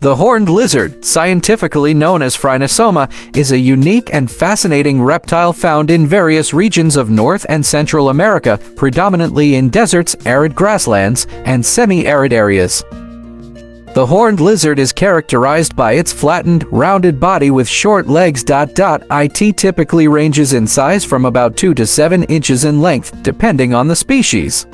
The horned lizard, scientifically known as Phrynosoma, is a unique and fascinating reptile found in various regions of North and Central America, predominantly in deserts, arid grasslands, and semi-arid areas. The horned lizard is characterized by its flattened, rounded body with short legs. It typically ranges in size from about 2 to 7 inches in length, depending on the species.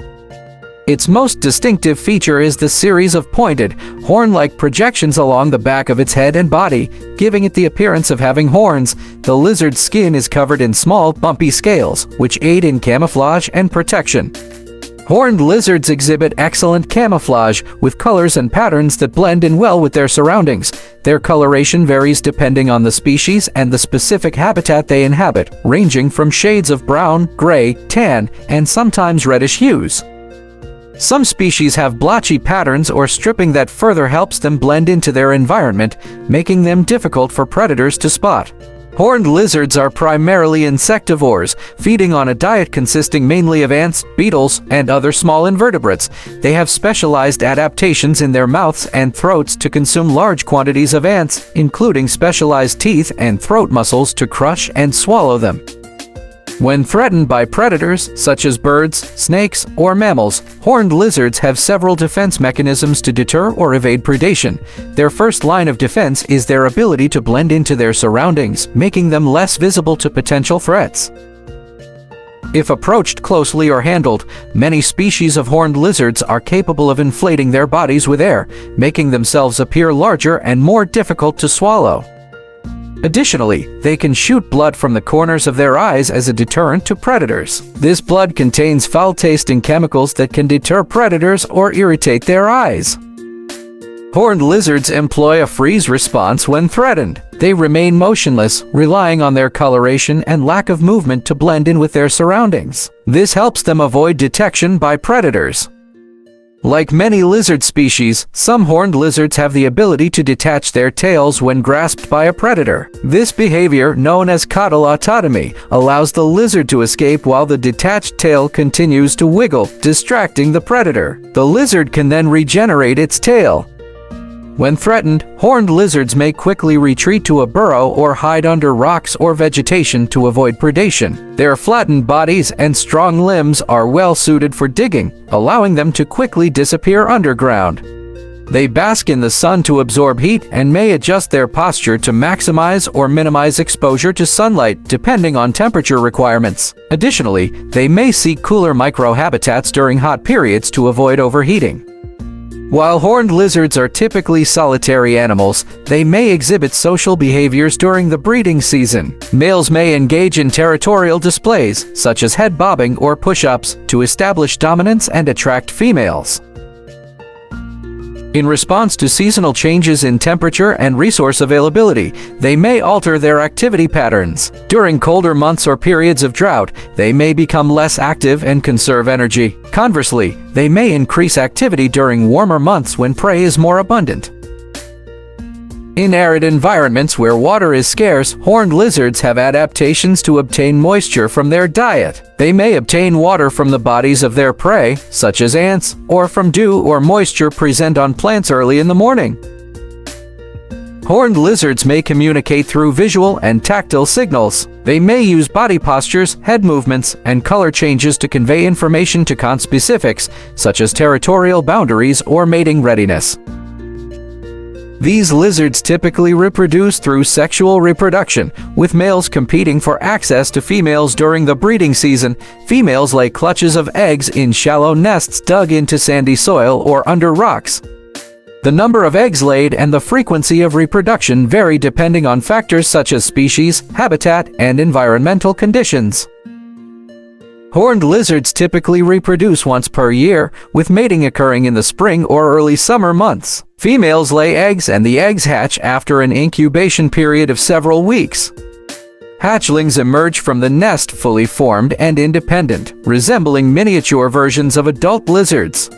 Its most distinctive feature is the series of pointed, horn-like projections along the back of its head and body, giving it the appearance of having horns. The lizard's skin is covered in small, bumpy scales, which aid in camouflage and protection. Horned lizards exhibit excellent camouflage, with colors and patterns that blend in well with their surroundings. Their coloration varies depending on the species and the specific habitat they inhabit, ranging from shades of brown, gray, tan, and sometimes reddish hues. Some species have blotchy patterns or stripping that further helps them blend into their environment, making them difficult for predators to spot. Horned lizards are primarily insectivores, feeding on a diet consisting mainly of ants, beetles, and other small invertebrates. They have specialized adaptations in their mouths and throats to consume large quantities of ants, including specialized teeth and throat muscles to crush and swallow them. When threatened by predators, such as birds, snakes, or mammals, horned lizards have several defense mechanisms to deter or evade predation. Their first line of defense is their ability to blend into their surroundings, making them less visible to potential threats. If approached closely or handled, many species of horned lizards are capable of inflating their bodies with air, making themselves appear larger and more difficult to swallow. Additionally, they can shoot blood from the corners of their eyes as a deterrent to predators. This blood contains foul-tasting chemicals that can deter predators or irritate their eyes. Horned lizards employ a freeze response when threatened. They remain motionless, relying on their coloration and lack of movement to blend in with their surroundings. This helps them avoid detection by predators. Like many lizard species, some horned lizards have the ability to detach their tails when grasped by a predator. This behavior, known as caudal autotomy, allows the lizard to escape while the detached tail continues to wiggle, distracting the predator. The lizard can then regenerate its tail. When threatened, horned lizards may quickly retreat to a burrow or hide under rocks or vegetation to avoid predation. Their flattened bodies and strong limbs are well suited for digging, allowing them to quickly disappear underground. They bask in the sun to absorb heat and may adjust their posture to maximize or minimize exposure to sunlight, depending on temperature requirements. Additionally, they may seek cooler microhabitats during hot periods to avoid overheating. While horned lizards are typically solitary animals, they may exhibit social behaviors during the breeding season. Males may engage in territorial displays, such as head bobbing or push-ups, to establish dominance and attract females. In response to seasonal changes in temperature and resource availability, they may alter their activity patterns. During colder months or periods of drought, they may become less active and conserve energy. Conversely, they may increase activity during warmer months when prey is more abundant. In arid environments where water is scarce, horned lizards have adaptations to obtain moisture from their diet. They may obtain water from the bodies of their prey, such as ants, or from dew or moisture present on plants early in the morning. Horned lizards may communicate through visual and tactile signals. They may use body postures, head movements, and color changes to convey information to conspecifics, such as territorial boundaries or mating readiness. These lizards typically reproduce through sexual reproduction, with males competing for access to females during the breeding season. Females lay clutches of eggs in shallow nests dug into sandy soil or under rocks. The number of eggs laid and the frequency of reproduction vary depending on factors such as species, habitat, and environmental conditions. Horned lizards typically reproduce once per year, with mating occurring in the spring or early summer months. Females lay eggs and the eggs hatch after an incubation period of several weeks. Hatchlings emerge from the nest fully formed and independent, resembling miniature versions of adult lizards.